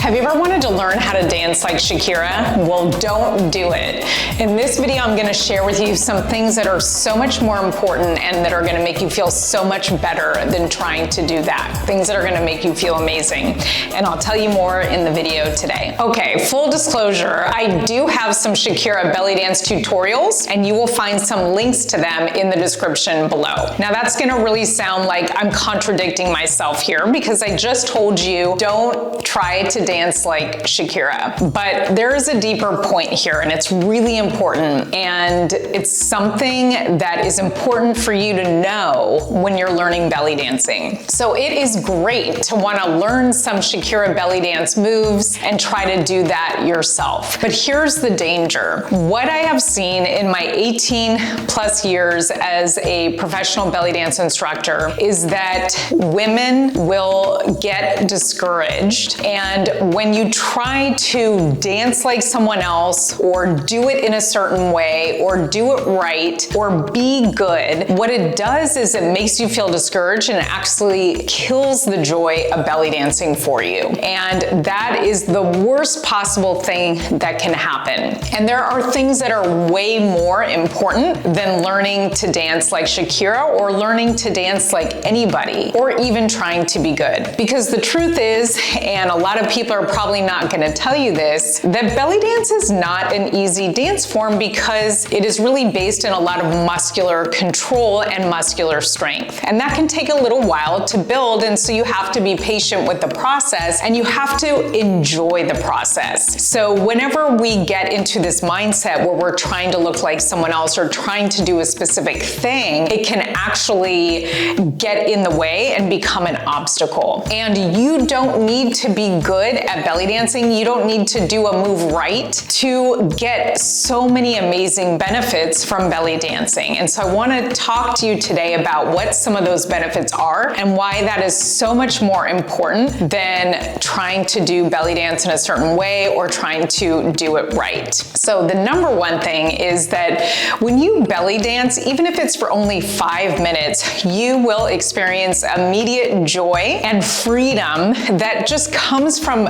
Have you ever wanted to learn how to dance like Shakira? Well, don't do it. In this video, I'm gonna share with you some things that are so much more important and that are gonna make you feel so much better than trying to do that. Things that are gonna make you feel amazing. And I'll tell you more in the video today. Okay, full disclosure, I do have some Shakira belly dance tutorials, and you will find some links to them in the description below. Now that's gonna really sound like I'm contradicting myself here because I just told you don't try to dance like Shakira. But there is a deeper point here, and it's really important, and it's something that is important for you to know when you're learning belly dancing. So it is great to want to learn some Shakira belly dance moves and try to do that yourself. But here's the danger. What I have seen in my 18 plus years as a professional belly dance instructor is that women will get discouraged, and when you try to dance like someone else or do it in a certain way or do it right or be good, what it does is it makes you feel discouraged and actually kills the joy of belly dancing for you. And that is the worst possible thing that can happen. And there are things that are way more important than learning to dance like Shakira or learning to dance like anybody or even trying to be good. Because the truth is, and a lot of people are probably not going to tell you this, that belly dance is not an easy dance form because it is really based in a lot of muscular control and muscular strength. And that can take a little while to build, and so you have to be patient with the process and you have to enjoy the process. So whenever we get into this mindset where we're trying to look like someone else or trying to do a specific thing, it can actually get in the way and become an obstacle. And you don't need to be good at belly dancing. You don't need to do a move right to get so many amazing benefits from belly dancing. And so I want to talk to you today about what some of those benefits are and why that is so much more important than trying to do belly dance in a certain way or trying to do it right. So the number one thing is that when you belly dance, even if it's for only 5 minutes, you will experience immediate joy and freedom that just comes from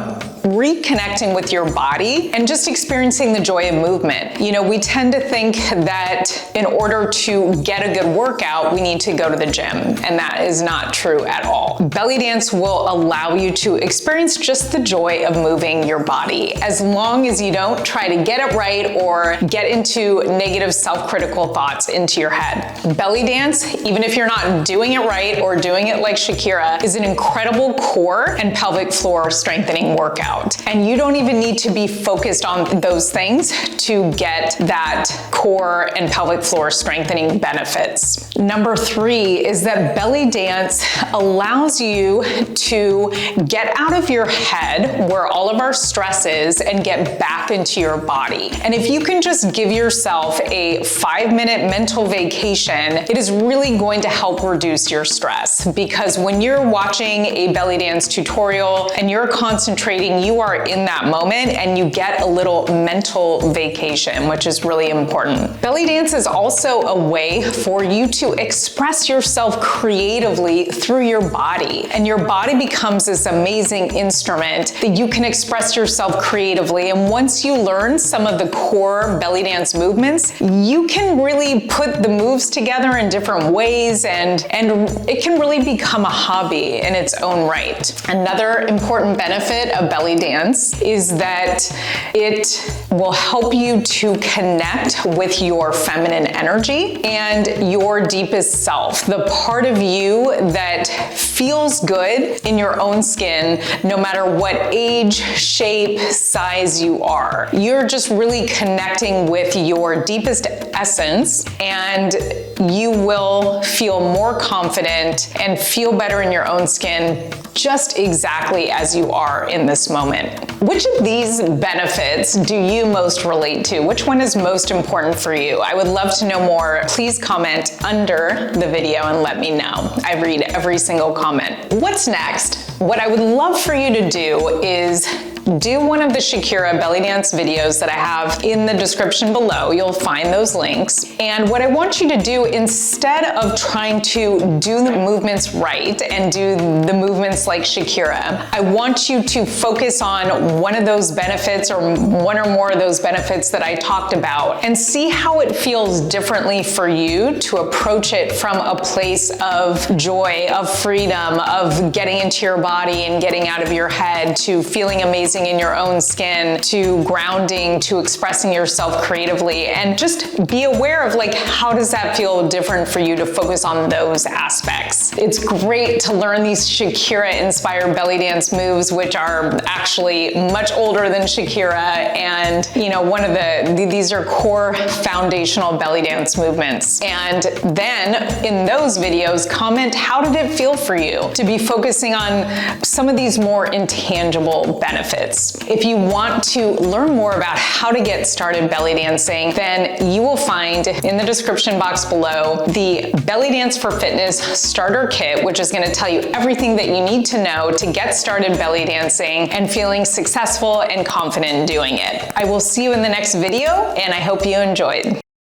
reconnecting with your body and just experiencing the joy of movement. You know, we tend to think that in order to get a good workout, we need to go to the gym, and that is not true at all. Belly dance will allow you to experience just the joy of moving your body, as long as you don't try to get it right or get into negative self-critical thoughts into your head. Belly dance, even if you're not doing it right or doing it like Shakira, is an incredible core and pelvic floor strengthening workout. And you don't even need to be focused on those things to get that core and pelvic floor strengthening benefits. Number 3 is that belly dance allows you to get out of your head where all of our stress is and get back into your body. And if you can just give yourself a 5-minute mental vacation, it is really going to help reduce your stress, because when you're watching a belly dance tutorial and you're concentrating, you are in that moment and you get a little mental vacation, which is really important. Belly dance is also a way for you to express yourself creatively through your body. And your body becomes this amazing instrument that you can express yourself creatively. And once you learn some of the core belly dance movements, you can really put the moves together in different ways, and it can really become a hobby in its own right. Another important benefit of belly dance is that it will help you to connect with your feminine energy and your deepest self, the part of you that feels good in your own skin no matter what age, shape, size you are. You're just really connecting with your deepest essence, and you will feel more confident and feel better in your own skin just exactly as you are in this moment. Which of these benefits do you most relate to? Which one is most important for you? I would love to know more. Please comment under the video and let me know. I read every single comment. What's next? What I would love for you to do is do one of the Shakira belly dance videos that I have in the description below. You'll find those links. And what I want you to do, instead of trying to do the movements right and do the movements like Shakira, I want you to focus on one of those benefits or one or more of those benefits that I talked about and see how it feels differently for you to approach it from a place of joy, of freedom, of getting into your body and getting out of your head, to feeling amazing in your own skin, to grounding, to expressing yourself creatively. And just be aware of, like, how does that feel different for you to focus on those aspects. It's great to learn these Shakira-inspired belly dance moves, which are actually much older than Shakira. And, you know, these are core foundational belly dance movements. And then in those videos, comment, how did it feel for you to be focusing on some of these more intangible benefits? If you want to learn more about how to get started belly dancing, then you will find in the description box below the Belly Dance for Fitness Starter Kit, which is going to tell you everything that you need to know to get started belly dancing and feeling successful and confident in doing it. I will see you in the next video, and I hope you enjoyed.